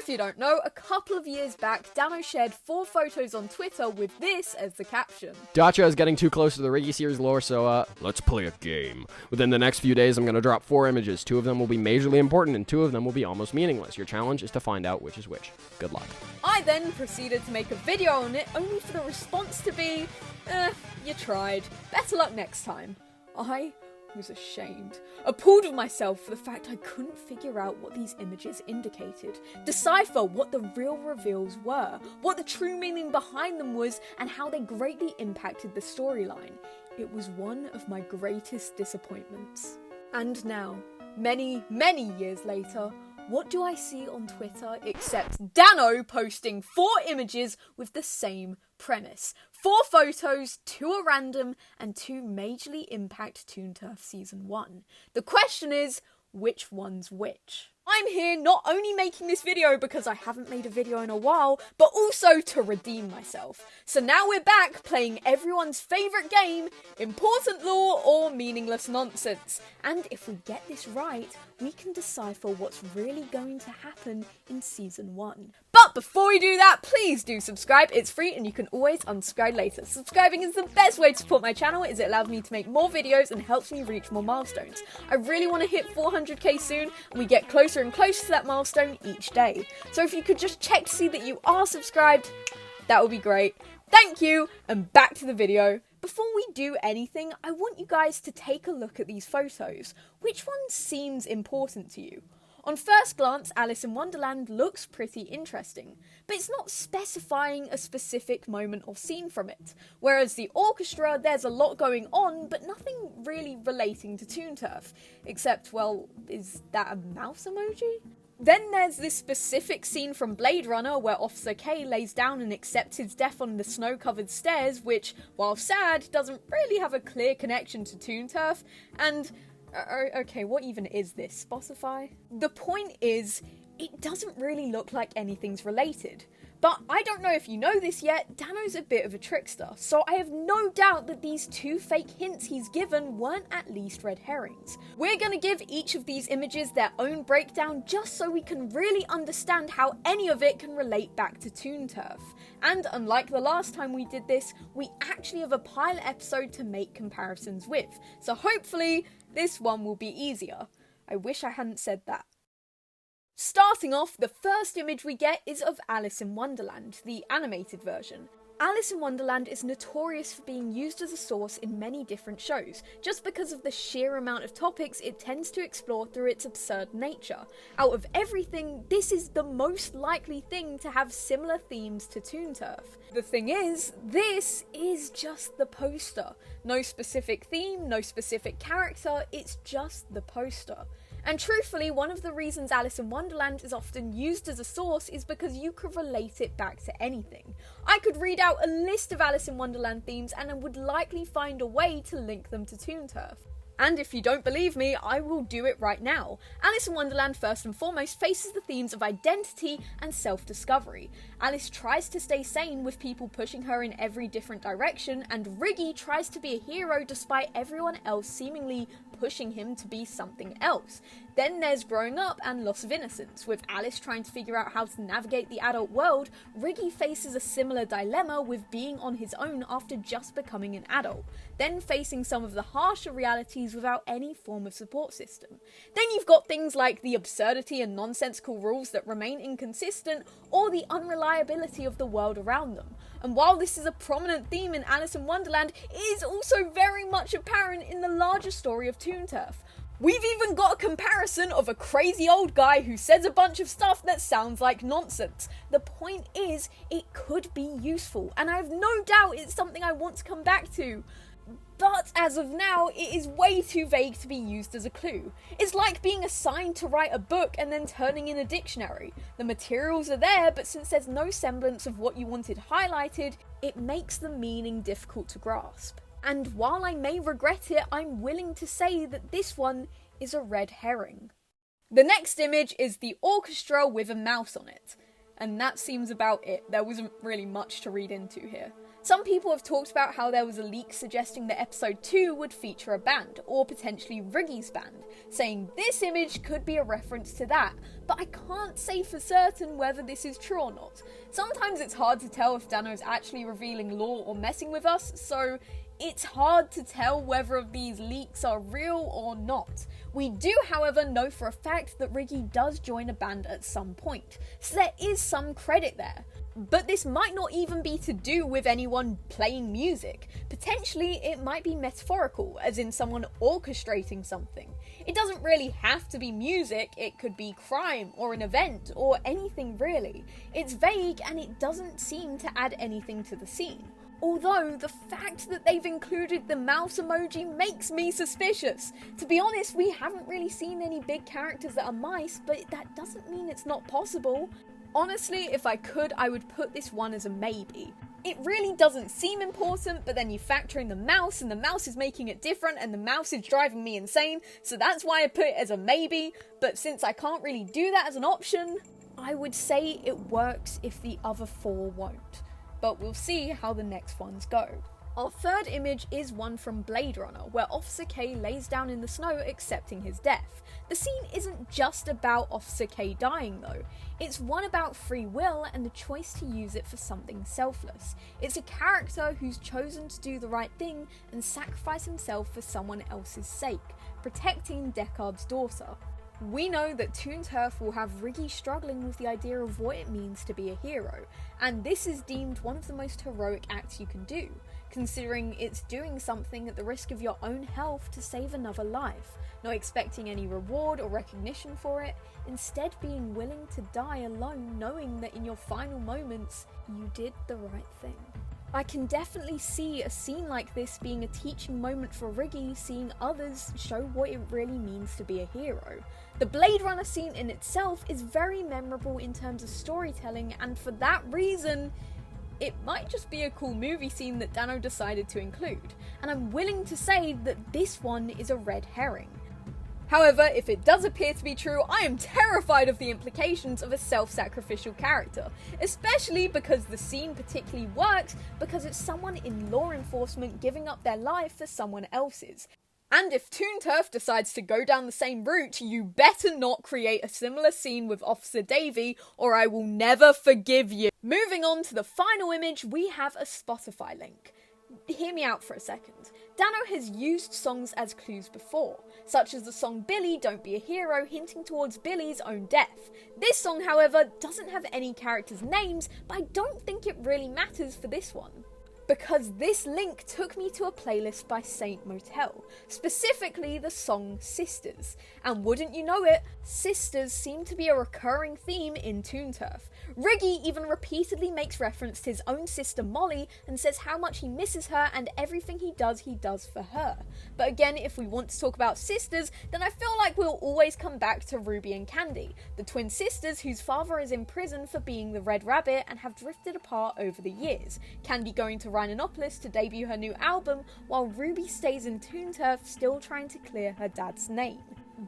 if you don't know, a couple of years back, Dano shared 4 photos on Twitter with this as the caption. Datchia is getting too close to the Riggy series lore, so let's play a game. Within the next few days, I'm going to drop 4 images. 2 of them will be majorly important, and 2 of them will be almost meaningless. Your challenge is to find out which is which. Good luck. I then proceeded to make a video on it, only for the response to be, you tried. Better luck next time. I was ashamed, appalled of myself for the fact I couldn't figure out what these images indicated, decipher what the real reveals were, what the true meaning behind them was, and how they greatly impacted the storyline. It was one of my greatest disappointments. And now, many, many years later, what do I see on Twitter except Dano posting 4 images with the same premise. 4 photos, 2 are random, and 2 majorly impact Toon Turf Season 1. The question is, which one's which? I'm here not only making this video because I haven't made a video in a while, but also to redeem myself. So now we're back playing everyone's favourite game, Important Lore or Meaningless Nonsense. And if we get this right, we can decipher what's really going to happen in Season 1. But before we do that, please do subscribe. It's free and you can always unsubscribe later. Subscribing is the best way to support my channel as it allows me to make more videos and helps me reach more milestones. I really want to hit 400k soon and we get closer and closer to that milestone each day. So if you could just check to see that you are subscribed, that would be great. Thank you, and back to the video. Before we do anything, I want you guys to take a look at these photos. Which one seems important to you? On first glance, Alice in Wonderland looks pretty interesting, but it's not specifying a specific moment or scene from it. Whereas the orchestra, there's a lot going on, but nothing really relating to Toon Turf. Except, well, is that a mouse emoji? Then there's this specific scene from Blade Runner where Officer K lays down and accepts his death on the snow-covered stairs, which, while sad, doesn't really have a clear connection to Toon Turf, and okay, what even is this, Spotify? The point is, it doesn't really look like anything's related. But I don't know if you know this yet, Dano's a bit of a trickster, so I have no doubt that these 2 fake hints he's given weren't at least red herrings. We're gonna give each of these images their own breakdown just so we can really understand how any of it can relate back to Toon Turf. And unlike the last time we did this, we actually have a pilot episode to make comparisons with, so hopefully this one will be easier. I wish I hadn't said that. Starting off, the first image we get is of Alice in Wonderland, the animated version. Alice in Wonderland is notorious for being used as a source in many different shows, just because of the sheer amount of topics it tends to explore through its absurd nature. Out of everything, this is the most likely thing to have similar themes to Toon Turf. The thing is, this is just the poster. No specific theme, no specific character, it's just the poster. And truthfully, one of the reasons Alice in Wonderland is often used as a source is because you could relate it back to anything. I could read out a list of Alice in Wonderland themes and I would likely find a way to link them to Toon Turf. And if you don't believe me, I will do it right now. Alice in Wonderland first and foremost faces the themes of identity and self-discovery. Alice tries to stay sane with people pushing her in every different direction, and Riggy tries to be a hero despite everyone else seemingly pushing him to be something else. Then there's growing up and loss of innocence. With Alice trying to figure out how to navigate the adult world, Riggy faces a similar dilemma with being on his own after just becoming an adult, then facing some of the harsher realities without any form of support system. Then you've got things like the absurdity and nonsensical rules that remain inconsistent, or the unreliability of the world around them. And while this is a prominent theme in Alice in Wonderland, it is also very much apparent in the larger story of Toon Turf. We've even got a comparison of a crazy old guy who says a bunch of stuff that sounds like nonsense. The point is, it could be useful, and I have no doubt it's something I want to come back to. But as of now, it is way too vague to be used as a clue. It's like being assigned to write a book and then turning in a dictionary. The materials are there, but since there's no semblance of what you wanted highlighted, it makes the meaning difficult to grasp. And while I may regret it, I'm willing to say that this one is a red herring. The next image is the orchestra with a mouse on it. And that seems about it. There wasn't really much to read into here. Some people have talked about how there was a leak suggesting that episode 2 would feature a band, or potentially Riggy's band, saying this image could be a reference to that, but I can't say for certain whether this is true or not. Sometimes it's hard to tell if Dano's actually revealing lore or messing with us, so it's hard to tell whether these leaks are real or not. We do, however, know for a fact that Riggy does join a band at some point, so there is some credit there. But this might not even be to do with anyone playing music. Potentially, it might be metaphorical, as in someone orchestrating something. It doesn't really have to be music, it could be crime, or an event, or anything really. It's vague and it doesn't seem to add anything to the scene. Although, the fact that they've included the mouse emoji makes me suspicious. To be honest, we haven't really seen any big characters that are mice, but that doesn't mean it's not possible. Honestly, if I could, I would put this one as a maybe. It really doesn't seem important, but then you factor in the mouse, and the mouse is making it different, and the mouse is driving me insane, so that's why I put it as a maybe, but since I can't really do that as an option, I would say it works if the other 4 won't. But we'll see how the next ones go. Our third image is one from Blade Runner, where Officer K lays down in the snow accepting his death. The scene isn't just about Officer K dying though, it's one about free will and the choice to use it for something selfless. It's a character who's chosen to do the right thing and sacrifice himself for someone else's sake, protecting Deckard's daughter. We know that Toon will have Riggy struggling with the idea of what it means to be a hero, and this is deemed one of the most heroic acts you can do, considering it's doing something at the risk of your own health to save another life, not expecting any reward or recognition for it, instead being willing to die alone knowing that in your final moments, you did the right thing. I can definitely see a scene like this being a teaching moment for Riggy, seeing others show what it really means to be a hero. The Blade Runner scene in itself is very memorable in terms of storytelling, and for that reason, it might just be a cool movie scene that Dano decided to include, and I'm willing to say that this one is a red herring. However, if it does appear to be true, I am terrified of the implications of a self-sacrificial character, especially because the scene particularly works because it's someone in law enforcement giving up their life for someone else's. And if Toon decides to go down the same route, you better not create a similar scene with Officer Davy, or I will never forgive you. Moving on to the final image, we have a Spotify link. Hear me out for a second. Dano has used songs as clues before, such as the song Billy, Don't Be a Hero, hinting towards Billy's own death. This song, however, doesn't have any characters' names, but I don't think it really matters for this one, because this link took me to a playlist by Saint Motel, specifically the song Sisters. And wouldn't you know it, sisters seem to be a recurring theme in Toon. Riggy even repeatedly makes reference to his own sister Molly and says how much he misses her and everything he does for her. But again, if we want to talk about sisters, then I feel like we'll always come back to Ruby and Candy, the twin sisters whose father is in prison for being the Red Rabbit and have drifted apart over the years. Candy going to Rhinopolis to debut her new album, while Ruby stays in Toon still trying to clear her dad's name.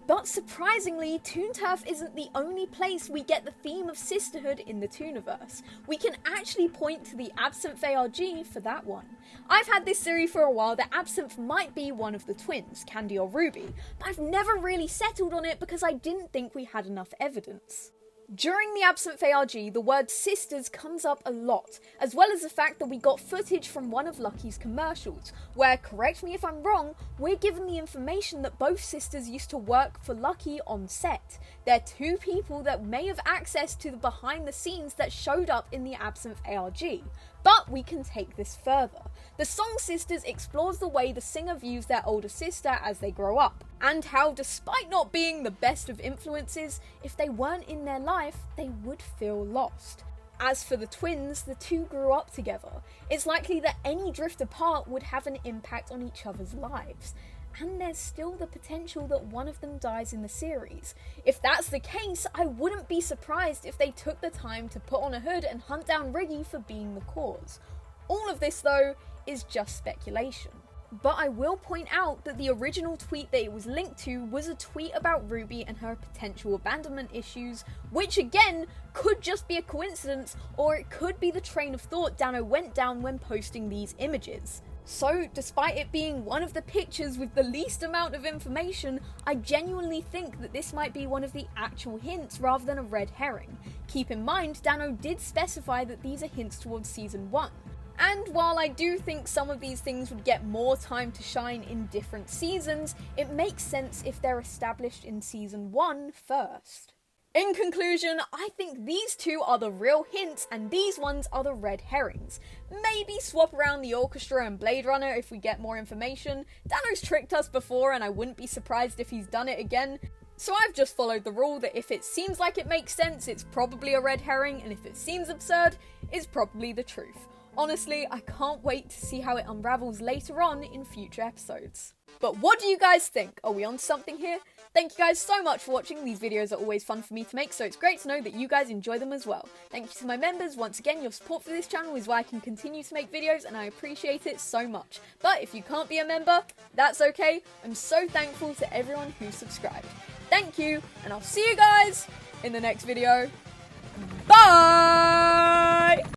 But surprisingly, Toon isn't the only place we get the theme of sisterhood in the Tooniverse. We can actually point to the Absinthe ARG for that one. I've had this theory for a while that Absinthe might be one of the twins, Candy or Ruby, but I've never really settled on it because I didn't think we had enough evidence. During the Absinthe ARG, the word sisters comes up a lot, as well as the fact that we got footage from one of Lucky's commercials, where, correct me if I'm wrong, we're given the information that both sisters used to work for Lucky on set. They're two people that may have access to the behind the scenes that showed up in the Absinthe ARG. But we can take this further. The song Sisters explores the way the singer views their older sister as they grow up, and how, despite not being the best of influences, if they weren't in their life, they would feel lost. As for the twins, the two grew up together. It's likely that any drift apart would have an impact on each other's lives. And there's still the potential that one of them dies in the series. If that's the case, I wouldn't be surprised if they took the time to put on a hood and hunt down Riggy for being the cause. All of this, though, is just speculation. But I will point out that the original tweet that it was linked to was a tweet about Ruby and her potential abandonment issues, which again could just be a coincidence, or it could be the train of thought Dano went down when posting these images. So, despite it being one of the pictures with the least amount of information, I genuinely think that this might be one of the actual hints rather than a red herring. Keep in mind, Dano did specify that these are hints towards Season 1. And while I do think some of these things would get more time to shine in different seasons, it makes sense if they're established in Season 1 first. In conclusion, I think these two are the real hints and these ones are the red herrings. Maybe swap around the orchestra and Blade Runner if we get more information. Dano's tricked us before and I wouldn't be surprised if he's done it again. So I've just followed the rule that if it seems like it makes sense, it's probably a red herring, and if it seems absurd, it's probably the truth. Honestly, I can't wait to see how it unravels later on in future episodes. But what do you guys think? Are we on something here? Thank you guys so much for watching. These videos are always fun for me to make, so it's great to know that you guys enjoy them as well. Thank you to my members. Once again, your support for this channel is why I can continue to make videos, and I appreciate it so much. But if you can't be a member, that's okay. I'm so thankful to everyone who subscribed. Thank you, and I'll see you guys in the next video.